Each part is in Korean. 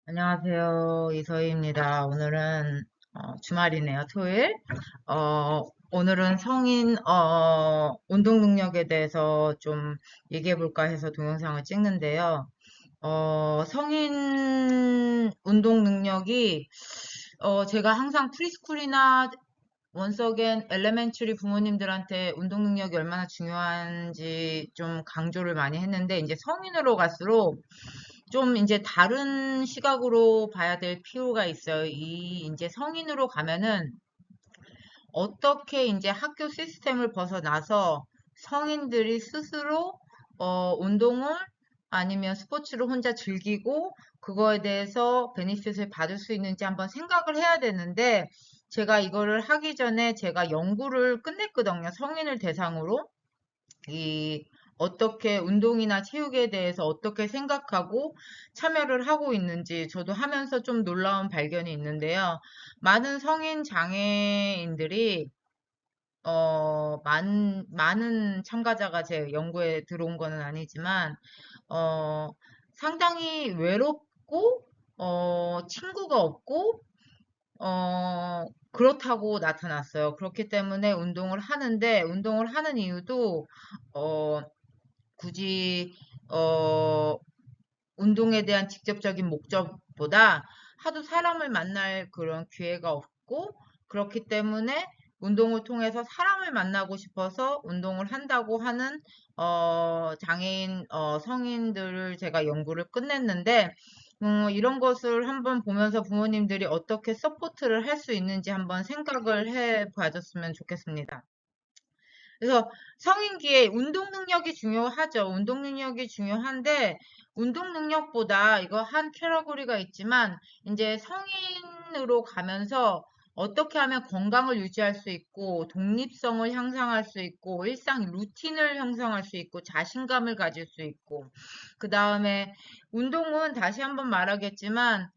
안녕하세요. 이서희입니다. 오늘은 주말이네요. 토요일. 오늘은 성인 운동 능력에 대해서 좀 얘기해 볼까 해서 동영상을 찍는데요. 성인 운동 능력이 제가 항상 프리스쿨이나 원서겐 엘레멘처리 부모님들한테 운동 능력이 얼마나 중요한지 좀 강조를 많이 했는데 이제 성인으로 갈수록 좀 이제 다른 시각으로 봐야 될 필요가 있어요. 이제 성인으로 가면은 어떻게 이제 학교 시스템을 벗어나서 성인들이 스스로 운동을 아니면 스포츠를 혼자 즐기고 그거에 대해서 베니핏을 받을 수 있는지 한번 생각을 해야 되는데 제가 이거를 하기 전에 제가 연구를 끝냈거든요. 성인을 대상으로. 이 어떻게 운동이나 체육에 대해서 어떻게 생각하고 참여를 하고 있는지 저도 하면서 좀 놀라운 발견이 있는데요. 많은 성인 장애인들이 많은 참가자가 제 연구에 들어온 거는 아니지만 어, 상당히 외롭고 친구가 없고 그렇다고 나타났어요. 그렇기 때문에 운동을 하는데 운동을 하는 이유도 어, 굳이 어, 운동에 대한 직접적인 목적보다 하도 사람을 만날 그런 기회가 없고 그렇기 때문에 운동을 통해서 사람을 만나고 싶어서 운동을 한다고 하는 장애인 성인들을 제가 연구를 끝냈는데 이런 것을 한번 보면서 부모님들이 어떻게 서포트를 할 수 있는지 한번 생각을 해 봐줬으면 좋겠습니다. 그래서 성인기에 운동 능력이 중요하죠. 운동 능력이 중요한데, 운동 능력보다 이거 한 캐러고리가 있지만, 이제 성인으로 가면서 어떻게 하면 건강을 유지할 수 있고, 독립성을 향상할 수 있고, 일상 루틴을 형성할 수 있고, 자신감을 가질 수 있고, 그 다음에 운동은 다시 한번 말하겠지만,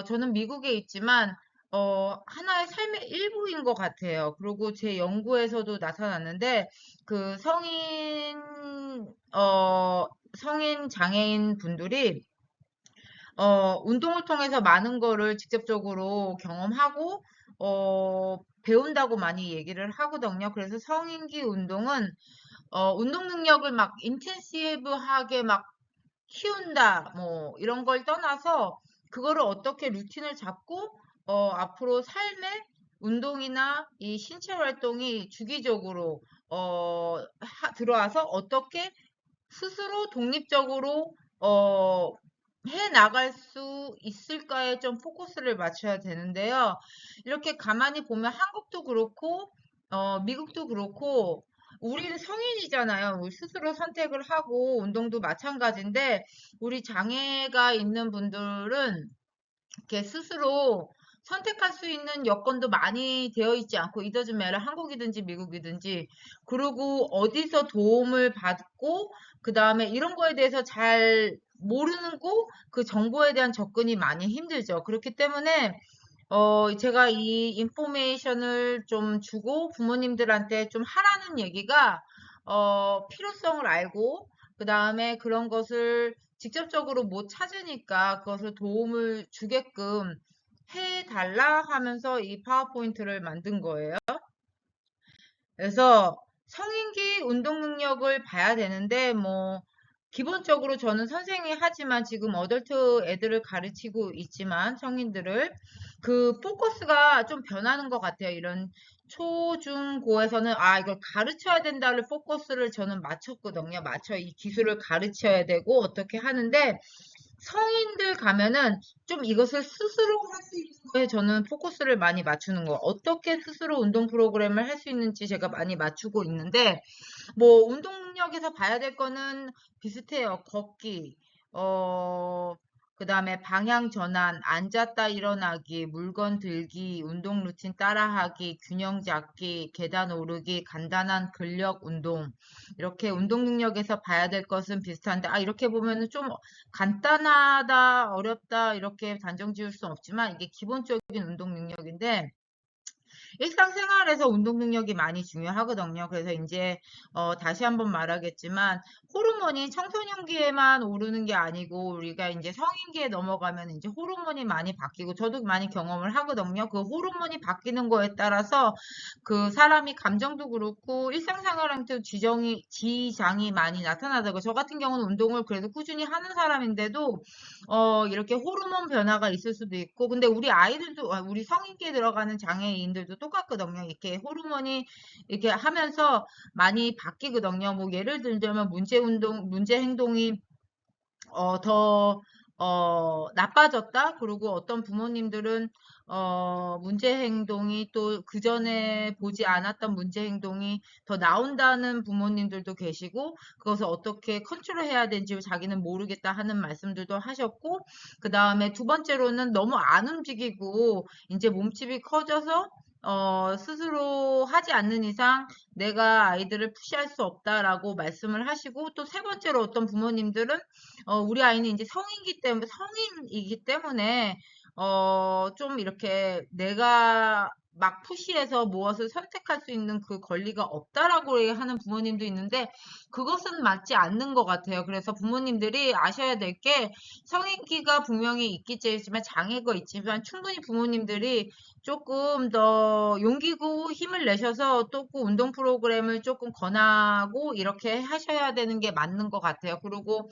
저는 미국에 있지만, 하나의 삶의 일부인 것 같아요. 그리고 제 연구에서도 나타났는데, 그 성인 장애인 분들이, 운동을 통해서 많은 거를 직접적으로 경험하고, 배운다고 많이 얘기를 하거든요. 그래서 성인기 운동은, 운동 능력을 막 인텐시브하게 막 키운다, 뭐, 이런 걸 떠나서, 그거를 어떻게 루틴을 잡고, 앞으로 삶에 운동이나 이 신체 활동이 주기적으로, 들어와서 어떻게 스스로 독립적으로, 해 나갈 수 있을까에 좀 포커스를 맞춰야 되는데요. 이렇게 가만히 보면 한국도 그렇고, 미국도 그렇고, 우리는 성인이잖아요. 우리 스스로 선택을 하고, 운동도 마찬가지인데, 우리 장애가 있는 분들은 이렇게 스스로 선택할 수 있는 여건도 많이 되어 있지 않고 이더즈 매러 한국이든지 미국이든지 그리고 어디서 도움을 받고 그 다음에 이런 거에 대해서 잘 모르는 거 그 정보에 대한 접근이 많이 힘들죠. 그렇기 때문에 제가 이 인포메이션을 좀 주고 부모님들한테 좀 하라는 얘기가 필요성을 알고 그 다음에 그런 것을 직접적으로 못 찾으니까 그것을 도움을 주게끔 해달라 하면서 이 파워포인트를 만든 거예요. 그래서 성인기 운동 능력을 봐야 되는데, 뭐, 기본적으로 저는 선생이 하지만 지금 어덜트 애들을 가르치고 있지만 성인들을 그 포커스가 좀 변하는 것 같아요. 이런 초, 중, 고에서는 이걸 가르쳐야 된다를 포커스를 저는 맞췄거든요. 이 기술을 가르쳐야 되고 어떻게 하는데 성인들 가면은 좀 이것을 스스로 할 수 있는 거에 저는 포커스를 많이 맞추는 거. 어떻게 스스로 운동 프로그램을 할 수 있는지 제가 많이 맞추고 있는데, 뭐, 운동 능력에서 봐야 될 거는 비슷해요. 걷기, 어, 그 다음에 방향 전환, 앉았다 일어나기, 물건 들기, 운동 루틴 따라하기, 균형 잡기, 계단 오르기, 간단한 근력 운동. 이렇게 운동 능력에서 봐야 될 것은 비슷한데, 이렇게 보면은 좀 간단하다, 어렵다, 이렇게 단정 지을 수 없지만, 이게 기본적인 운동 능력인데, 일상생활에서 운동 능력이 많이 중요하거든요. 그래서 이제 다시 한번 말하겠지만 호르몬이 청소년기에만 오르는 게 아니고 우리가 이제 성인기에 넘어가면 이제 호르몬이 많이 바뀌고 저도 많이 경험을 하거든요. 그 호르몬이 바뀌는 거에 따라서 그 사람이 감정도 그렇고 일상생활한테도 지장이 많이 나타나더라고요. 저 같은 경우는 운동을 그래도 꾸준히 하는 사람인데도 이렇게 호르몬 변화가 있을 수도 있고, 근데 우리 아이들도, 우리 성인기에 들어가는 장애인들도 똑같거든요. 이렇게 호르몬이 이렇게 하면서 많이 바뀌거든요. 뭐 예를 들자면 문제 행동이 더, 나빠졌다? 그리고 어떤 부모님들은, 문제 행동이 또 그전에 보지 않았던 문제 행동이 더 나온다는 부모님들도 계시고, 그것을 어떻게 컨트롤해야 되는지 자기는 모르겠다 하는 말씀들도 하셨고, 그 다음에 두 번째로는 너무 안 움직이고, 이제 몸집이 커져서, 스스로 하지 않는 이상 내가 아이들을 푸시할 수 없다라고 말씀을 하시고, 또 세 번째로 어떤 부모님들은 우리 아이는 이제 성인이기 때문에, 좀 이렇게 내가 막 푸시해서 무엇을 선택할 수 있는 그 권리가 없다라고 하는 부모님도 있는데, 그것은 맞지 않는 것 같아요. 그래서 부모님들이 아셔야 될 게, 성인기가 분명히 있겠지만, 장애가 있지만, 충분히 부모님들이 조금 더 용기고 힘을 내셔서 또 그 운동 프로그램을 조금 권하고, 이렇게 하셔야 되는 게 맞는 것 같아요. 그리고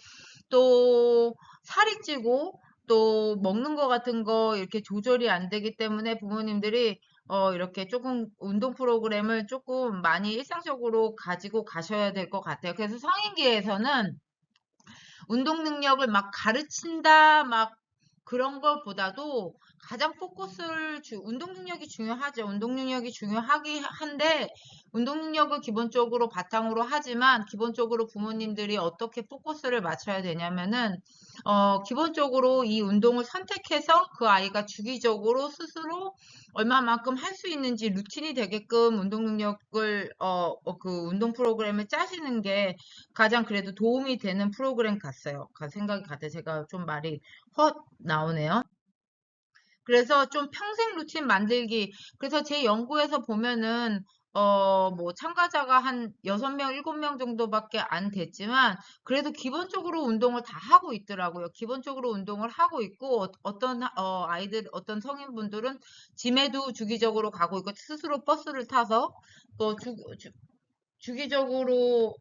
또 살이 찌고 또 먹는 거 같은 거 이렇게 조절이 안 되기 때문에 부모님들이 이렇게 조금 운동 프로그램을 조금 많이 일상적으로 가지고 가셔야 될 것 같아요. 그래서 성인기에서는 운동 능력을 막 가르친다, 막 그런 것보다도 가장 운동 능력이 중요하죠. 운동 능력이 중요하긴 한데, 운동 능력을 기본적으로 바탕으로 하지만, 기본적으로 부모님들이 어떻게 포커스를 맞춰야 되냐면은, 기본적으로 이 운동을 선택해서 그 아이가 주기적으로 스스로 얼마만큼 할 수 있는지 루틴이 되게끔 운동 능력을, 그 운동 프로그램을 짜시는 게 가장 그래도 도움이 되는 프로그램 같아요. 생각이 같아요. 제가 좀 말이 나오네요. 그래서 좀 평생 루틴 만들기. 그래서 제 연구에서 보면은, 뭐, 참가자가 한 6명, 7명 정도밖에 안 됐지만, 그래도 기본적으로 운동을 다 하고 있더라고요. 기본적으로 운동을 하고 있고, 어떤 성인분들은 짐에도 주기적으로 가고 있고, 스스로 버스를 타서, 또 주기적으로,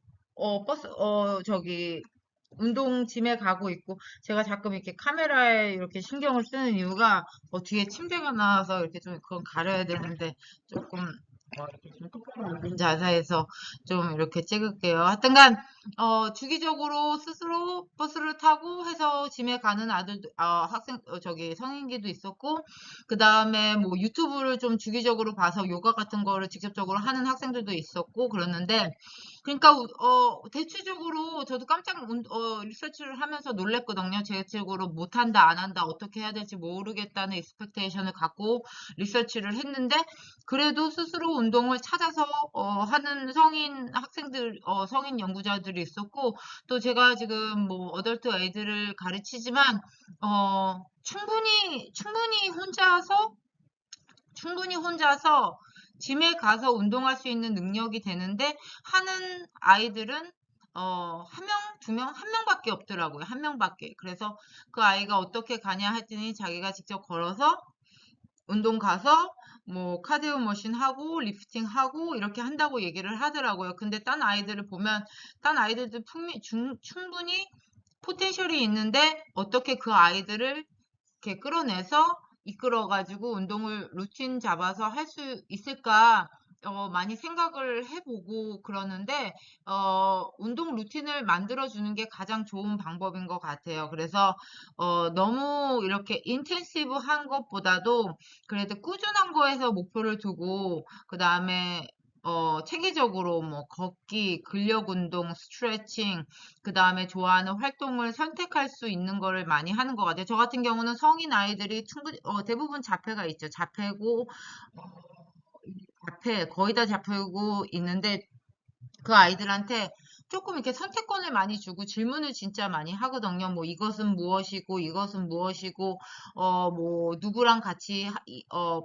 운동 짐에 가고 있고, 제가 가끔 이렇게 카메라에 이렇게 신경을 쓰는 이유가, 뒤에 침대가 나와서 이렇게 좀 그건 가려야 되는데, 조금, 이렇게 좀 똑바로 앉은 자세에서 좀 이렇게 찍을게요. 하여튼간, 주기적으로 스스로 버스를 타고 해서 짐에 가는 성인기도 있었고, 그 다음에 뭐 유튜브를 좀 주기적으로 봐서 요가 같은 거를 직접적으로 하는 학생들도 있었고, 그러는데, 그러니까 대체적으로 저도 리서치를 하면서 놀랬거든요. 대체적으로 못한다, 안 한다, 어떻게 해야 될지 모르겠다는 익스펙테이션을 갖고 리서치를 했는데 그래도 스스로 운동을 찾아서 하는 성인 연구자들이 있었고 또 제가 지금 뭐 어덜트 애들을 가르치지만 충분히 혼자서 짐에 가서 운동할 수 있는 능력이 되는데 하는 아이들은 한 명, 두 명, 한 명밖에 없더라고요. 한 명밖에. 그래서 그 아이가 어떻게 가냐 했더니 자기가 직접 걸어서 운동 가서 뭐 카디오 머신 하고 리프팅 하고 이렇게 한다고 얘기를 하더라고요. 근데 딴 아이들도 충분히 포텐셜이 있는데 어떻게 그 아이들을 이렇게 끌어내서 이끌어가지고 운동을 루틴 잡아서 할 수 있을까 많이 생각을 해보고 그러는데 운동 루틴을 만들어주는 게 가장 좋은 방법인 것 같아요. 그래서 너무 이렇게 인텐시브한 것보다도 그래도 꾸준한 거에서 목표를 두고 그 다음에 체계적으로 뭐 걷기, 근력 운동, 스트레칭, 그 다음에 좋아하는 활동을 선택할 수 있는 거를 많이 하는 것 같아요. 저 같은 경우는 성인 아이들이 충분히, 대부분 자폐가 있죠. 거의 다 자폐고 있는데 그 아이들한테 조금 이렇게 선택권을 많이 주고 질문을 진짜 많이 하거든요. 뭐 이것은 무엇이고 이것은 무엇이고 뭐 누구랑 같이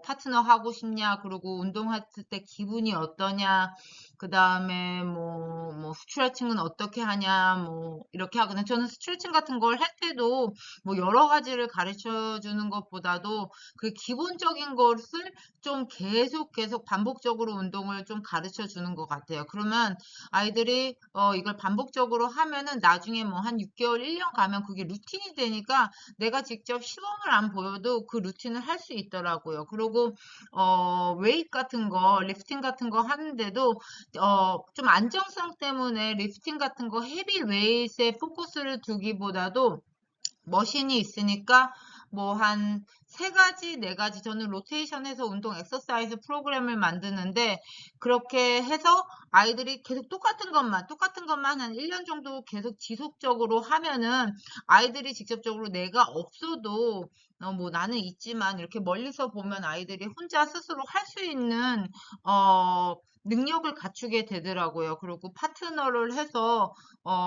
파트너 하고 싶냐, 그리고 운동할 때 기분이 어떠냐, 그 다음에 뭐 스트레칭은 어떻게 하냐, 뭐 이렇게 하거든요. 저는 스트레칭 같은 걸 할 때도 뭐 여러 가지를 가르쳐 주는 것보다도 그 기본적인 것을 좀 계속 반복적으로 운동을 좀 가르쳐 주는 것 같아요. 그러면 아이들이 이걸 반복적으로 하면은 나중에 뭐 한 6개월, 1년 가면 그게 루틴이 되니까 내가 직접 시범을 안 보여도 그 루틴을 할 수 있더라고요. 그리고 웨이트 같은 거, 리프팅 같은 거 하는데도 좀 안정성 때문에 리프팅 같은 거 헤비 웨이트에 포커스를 두기보다도 머신이 있으니까 뭐 한 세 가지, 네 가지, 저는 로테이션해서 운동 엑서사이즈 프로그램을 만드는데 그렇게 해서 아이들이 계속 똑같은 것만 한 1년 정도 계속 지속적으로 하면은 아이들이 직접적으로 내가 없어도 뭐 나는 있지만 이렇게 멀리서 보면 아이들이 혼자 스스로 할 수 있는 능력을 갖추게 되더라고요. 그리고 파트너를 해서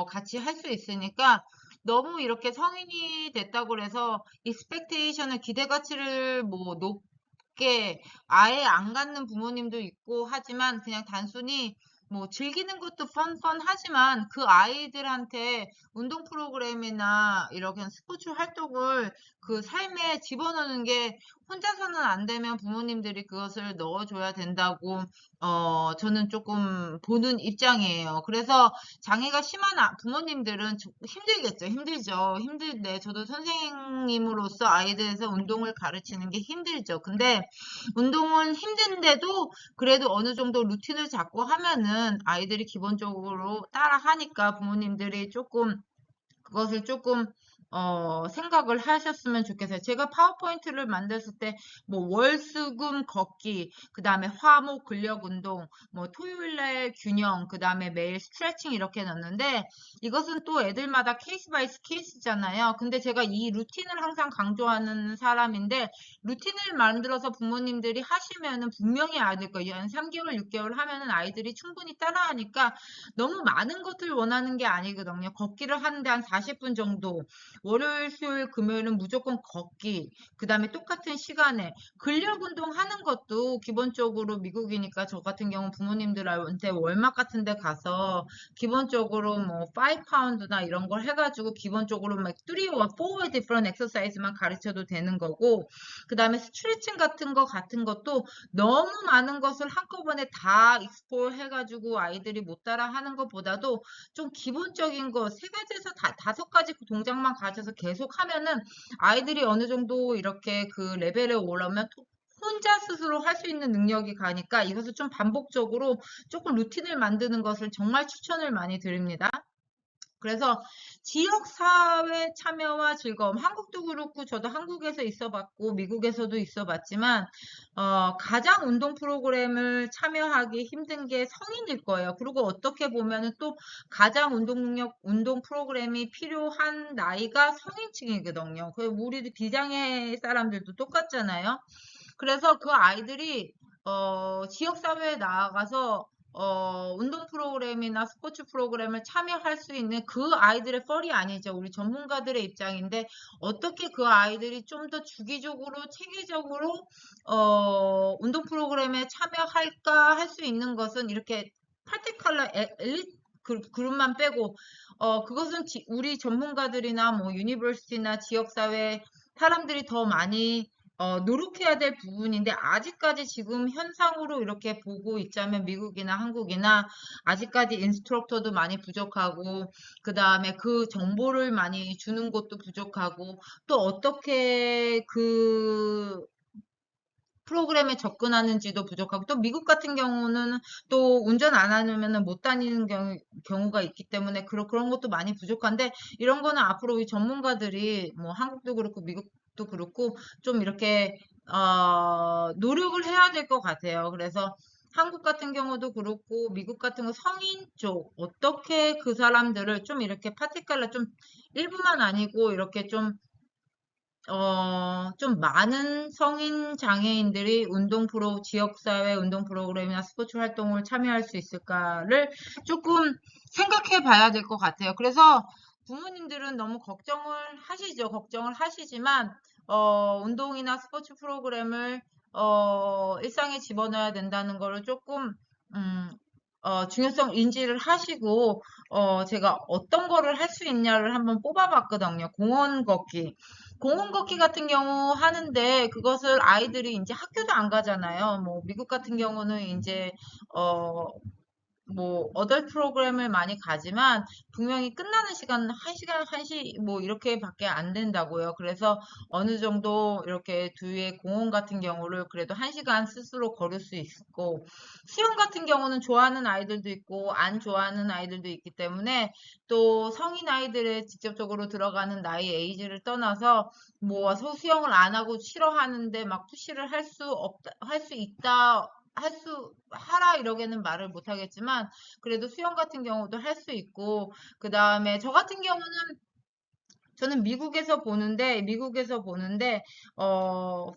같이 할 수 있으니까 너무 이렇게 성인이 됐다고 해서 expectation을 기대가치를 뭐 높게 아예 안 갖는 부모님도 있고 하지만 그냥 단순히 뭐 즐기는 것도 하지만 그 아이들한테 운동 프로그램이나 이렇게 스포츠 활동을 그 삶에 집어넣는 게 혼자서는 안 되면 부모님들이 그것을 넣어줘야 된다고 저는 조금 보는 입장이에요. 그래서 장애가 심한 부모님들은 힘들겠죠. 힘들죠. 힘들데 저도 선생님으로서 아이들에서 운동을 가르치는 게 힘들죠. 근데 운동은 힘든데도 그래도 어느 정도 루틴을 잡고 하면은 아이들이 기본적으로 따라 하니까 부모님들이 그것을 조금 생각을 하셨으면 좋겠어요. 제가 파워포인트를 만들었을 때 뭐 월수금 걷기, 그 다음에 화목 근력 운동, 뭐 토요일날 균형, 그 다음에 매일 스트레칭 이렇게 넣었는데 이것은 또 애들마다 케이스 바이 케이스잖아요. 근데 제가 이 루틴을 항상 강조하는 사람인데 루틴을 만들어서 부모님들이 하시면은 분명히 아이들 거예요. 한 3개월, 6개월 하면은 아이들이 충분히 따라하니까 너무 많은 것을 원하는 게 아니거든요. 걷기를 하는데 한 40분 정도, 월요일, 수요일, 금요일은 무조건 걷기, 그 다음에 똑같은 시간에 근력 운동 하는 것도 기본적으로 미국이니까 저 같은 경우 부모님들한테 월막 같은 데 가서 기본적으로 뭐 5파운드나 이런 걸 해가지고 기본적으로 막 3 or 4 different exercise만 가르쳐도 되는 거고, 그 다음에 스트레칭 같은 것도 너무 많은 것을 한꺼번에 다 익스플로어 해가지고 아이들이 못 따라 하는 것보다도 좀 기본적인 거 세 가지에서 다섯 가지 동작만 가르쳐서 계속 하면은 아이들이 어느 정도 이렇게 그 레벨에 올라오면 혼자 스스로 할 수 있는 능력이 가니까 이것을 좀 반복적으로 조금 루틴을 만드는 것을 정말 추천을 많이 드립니다. 그래서 지역사회 참여와 즐거움, 한국도 그렇고 저도 한국에서 있어봤고 미국에서도 있어봤지만 가장 운동 프로그램을 참여하기 힘든 게 성인일 거예요. 그리고 어떻게 보면은 또 가장 운동 프로그램이 필요한 나이가 성인층이거든요. 그 우리 비장애 사람들도 똑같잖아요. 그래서 그 아이들이 지역사회에 나아가서 운동 프로그램이나 스포츠 프로그램을 참여할 수 있는 그 아이들의 펄이 아니죠. 우리 전문가들의 입장인데 어떻게 그 아이들이 좀 더 주기적으로 체계적으로 운동 프로그램에 참여할까 할 수 있는 것은 이렇게 파티컬러 엘리트 그룹만 빼고 그것은 우리 전문가들이나 뭐 유니버시티나 지역사회 사람들이 더 많이 노력해야 될 부분인데 아직까지 지금 현상으로 이렇게 보고 있자면 미국이나 한국이나 아직까지 인스트럭터도 많이 부족하고 그 다음에 그 정보를 많이 주는 것도 부족하고 또 어떻게 그 프로그램에 접근하는지도 부족하고 또 미국 같은 경우는 또 운전 안 하면은 못 다니는 경우가 있기 때문에 그런 것도 많이 부족한데 이런 거는 앞으로 우리 전문가들이 뭐 한국도 그렇고 미국도 그렇고 좀 이렇게 노력을 해야 될 것 같아요. 그래서 한국 같은 경우도 그렇고 미국 같은 거 성인 쪽 어떻게 그 사람들을 좀 이렇게 파티클러 좀 일부만 아니고 이렇게 좀 좀 많은 성인 장애인들이 지역사회 운동 프로그램이나 스포츠 활동을 참여할 수 있을까를 조금 생각해 봐야 될 것 같아요. 그래서 부모님들은 너무 걱정을 하시지만, 운동이나 스포츠 프로그램을, 일상에 집어넣어야 된다는 거를 조금, 음, 중요성 인지를 하시고, 제가 어떤 거를 할 수 있냐를 한번 뽑아봤거든요. 공원 걷기 같은 경우 하는데 그것을 아이들이 이제 학교도 안 가잖아요. 뭐 미국 같은 경우는 이제 어 어덜 프로그램을 많이 가지만 분명히 끝나는 시간 1시간, 1시 뭐 이렇게밖에 안 된다고요. 그래서 어느 정도 이렇게 뒤에 공원 같은 경우를 그래도 1시간 스스로 걸을 수 있고, 수영 같은 경우는 좋아하는 아이들도 있고 안 좋아하는 아이들도 있기 때문에, 또 성인 아이들의 직접적으로 들어가는 나이 에이지를 떠나서 뭐 수영을 안 하고 싫어하는데 막 푸시를 할 수 있다, 하라 이러게는 말을 못 하겠지만, 그래도 수영 같은 경우도 할 수 있고, 그 다음에 저 같은 경우는 저는 미국에서 보는데,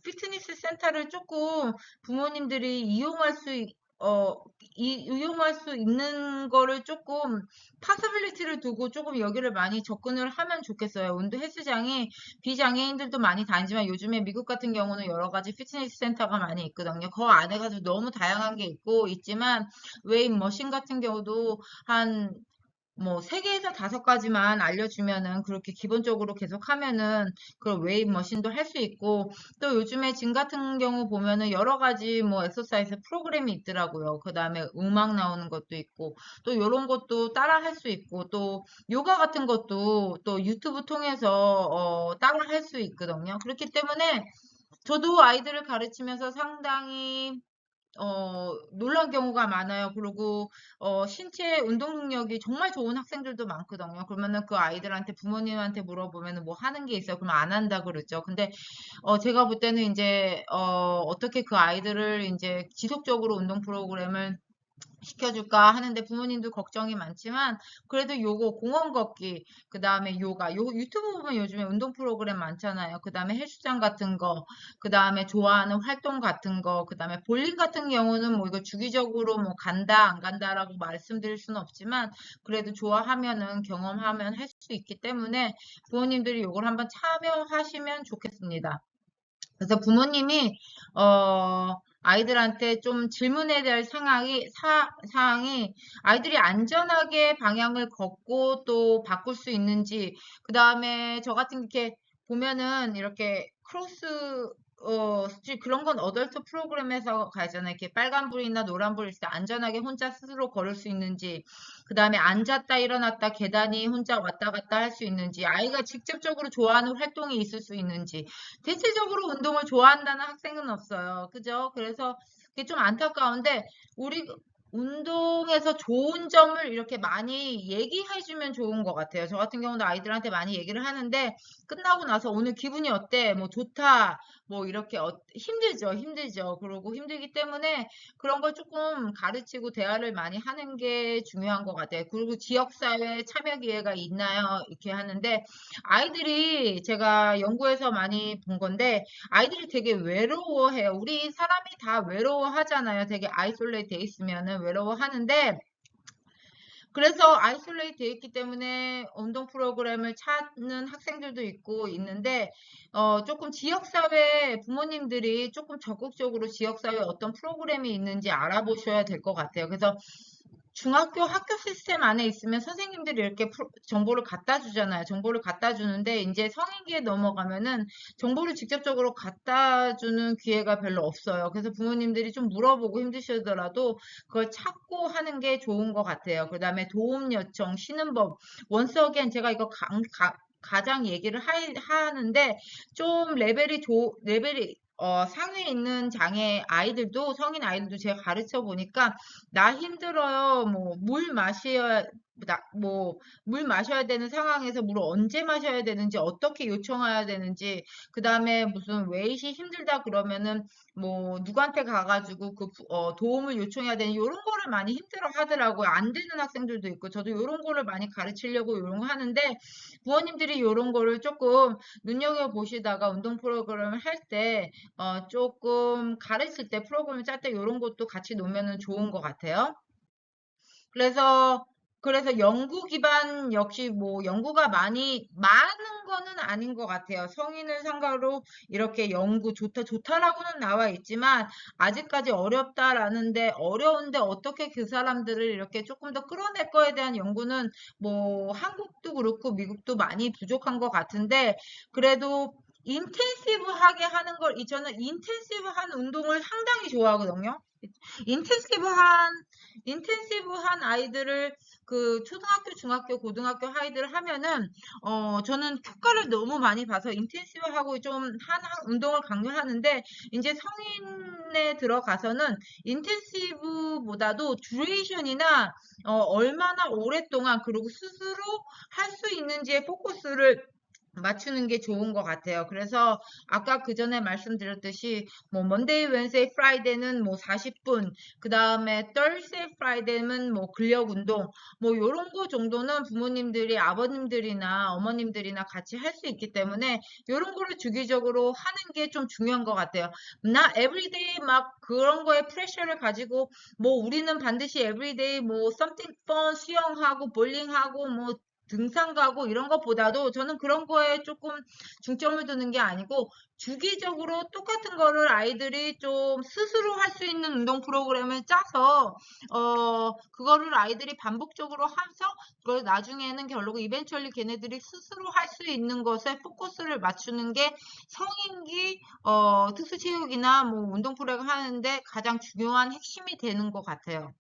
피트니스 센터를 조금 부모님들이 어, 이용할 수 있는 거를 조금, 파서빌리티를 두고 조금 여기를 많이 접근을 하면 좋겠어요. 운동 헬스장이 비장애인들도 많이 다니지만 요즘에 미국 같은 경우는 여러 가지 피트니스 센터가 많이 있거든요. 그 안에 가서 너무 다양한 게 있지만, 웨이트 머신 같은 경우도 한 뭐, 3개에서 5가지만 알려주면은, 그렇게 기본적으로 계속 하면은, 그런 웨이브 머신도 할 수 있고, 또 요즘에 짐 같은 경우 보면은 여러 가지 뭐, 엑서사이즈 프로그램이 있더라고요. 그 다음에 음악 나오는 것도 있고, 또 요런 것도 따라 할 수 있고, 또 요가 같은 것도 또 유튜브 통해서, 따라 할 수 있거든요. 그렇기 때문에, 저도 아이들을 가르치면서 상당히 놀란 경우가 많아요. 그리고, 신체 운동 능력이 정말 좋은 학생들도 많거든요. 그러면은 그 아이들한테 부모님한테 물어보면은 뭐 하는 게 있어요. 그러면 안 한다 그러죠. 근데, 제가 볼 때는 이제, 어떻게 그 아이들을 이제 지속적으로 운동 프로그램을 시켜줄까 하는데 부모님도 걱정이 많지만, 그래도 요거 공원 걷기, 그 다음에 유튜브 보면 요즘에 운동 프로그램 많잖아요. 그 다음에 헬스장 같은 거, 그 다음에 좋아하는 활동 같은 거, 그 다음에 볼링 같은 경우는 뭐 이거 주기적으로 뭐 간다 안 간다라고 말씀드릴 수는 없지만, 그래도 좋아하면은 경험하면 할 수 있기 때문에 부모님들이 요걸 한번 참여하시면 좋겠습니다. 그래서 부모님이 아이들한테 좀 질문해야 될 사항이, 아이들이 안전하게 방향을 걷고 또 바꿀 수 있는지, 그 다음에 저 같은 게 보면은 이렇게 스트릿 그런 건 어덜트 프로그램에서 가잖아요. 이렇게 빨간불이나 노란불 있을 때 안전하게 혼자 스스로 걸을 수 있는지, 그 다음에 앉았다 일어났다 계단이 혼자 왔다 갔다 할 수 있는지, 아이가 직접적으로 좋아하는 활동이 있을 수 있는지, 대체적으로 운동을 좋아한다는 학생은 없어요. 그죠? 그래서 그게 좀 안타까운데, 우리 운동에서 좋은 점을 이렇게 많이 얘기해주면 좋은 것 같아요. 저 같은 경우도 아이들한테 많이 얘기를 하는데, 끝나고 나서 오늘 기분이 어때? 뭐 좋다. 뭐 이렇게 힘들죠. 그러고 힘들기 때문에 그런 걸 조금 가르치고 대화를 많이 하는 게 중요한 것 같아요. 그리고 지역사회 참여 기회가 있나요? 이렇게 하는데, 아이들이 제가 연구에서 많이 본 건데, 아이들이 되게 외로워해요. 우리 사람이 다 외로워하잖아요. 되게 아이솔레이트 돼 있으면은 외로워하는데, 그래서 아이솔레이트 돼 있기 때문에 운동 프로그램을 찾는 학생들도 있는데, 조금 지역사회 부모님들이 조금 적극적으로 지역사회 어떤 프로그램이 있는지 알아보셔야 될 것 같아요. 그래서 중학교 학교 시스템 안에 있으면 선생님들이 이렇게 정보를 갖다 주잖아요. 정보를 갖다 주는데, 이제 성인기에 넘어가면은 정보를 직접적으로 갖다 주는 기회가 별로 없어요. 그래서 부모님들이 좀 물어보고 힘드시더라도 그걸 찾고 하는 게 좋은 것 같아요. 그 다음에 도움 요청, 쉬는 법. 원스 어게인 제가 이거 가장 얘기를 하는데, 좀 레벨이 상위에 있는 성인 아이들도 제가 가르쳐 보니까, 나 힘들어요. 뭐, 물 마셔야 물 마셔야 되는 상황에서 물을 언제 마셔야 되는지, 어떻게 요청해야 되는지, 그 다음에 무슨 웨이시 힘들다 그러면은 뭐 누구한테 가가지고 도움을 요청해야 되는 이런 거를 많이 힘들어 하더라고요. 안 되는 학생들도 있고, 저도 이런 거를 많이 가르치려고 이런 거 하는데, 부모님들이 이런 거를 조금 눈여겨보시다가 운동 프로그램을 할 때, 조금 가르칠 때, 프로그램을 짤 때 이런 것도 같이 놓으면 좋은 것 같아요. 그래서 연구 기반 역시 뭐 연구가 많은 거는 아닌 것 같아요. 성인을 상가로 이렇게 연구 좋다라고는 나와 있지만 아직까지 어렵다라는데 어려운데 어떻게 그 사람들을 이렇게 조금 더 끌어낼 거에 대한 연구는 뭐 한국도 그렇고 미국도 많이 부족한 것 같은데 그래도 인텐시브하게 하는 저는 인텐시브한 운동을 상당히 좋아하거든요. 인텐시브한 인텐시브한 아이들을 초등학교, 중학교, 고등학교 아이들 하면은 저는 효과를 너무 많이 봐서 인텐시브하고 좀 운동을 강요하는데 이제 성인에 들어가서는 인텐시브보다도 듀레이션이나 얼마나 오랫동안 그리고 스스로 할 수 있는지에 포커스를 맞추는 게 좋은 것 같아요. 그래서 아까 그 전에 말씀드렸듯이 뭐 먼데이, 웬세이, 프라이데는 뭐 40분, 그 다음에 Thursday, Friday는 뭐 근력 운동, 뭐 요런 거 정도는 부모님들이 아버님들이나 어머님들이나 같이 할 수 있기 때문에 요런 거를 주기적으로 하는 게 좀 중요한 것 같아요. 나 everyday 막 그런 거에 프레셔를 가지고 뭐 우리는 반드시 everyday 뭐 something fun 수영하고 볼링하고 뭐 등산 가고 이런 것보다도 저는 그런 거에 조금 중점을 두는 게 아니고 주기적으로 똑같은 거를 아이들이 좀 스스로 할 수 있는 운동 프로그램을 짜서 그거를 아이들이 반복적으로 해서 그걸 나중에는 결국 이벤츄얼리 걔네들이 스스로 할 수 있는 것에 포커스를 맞추는 게 성인기 특수체육이나 뭐 운동 프로그램 하는데 가장 중요한 핵심이 되는 것 같아요.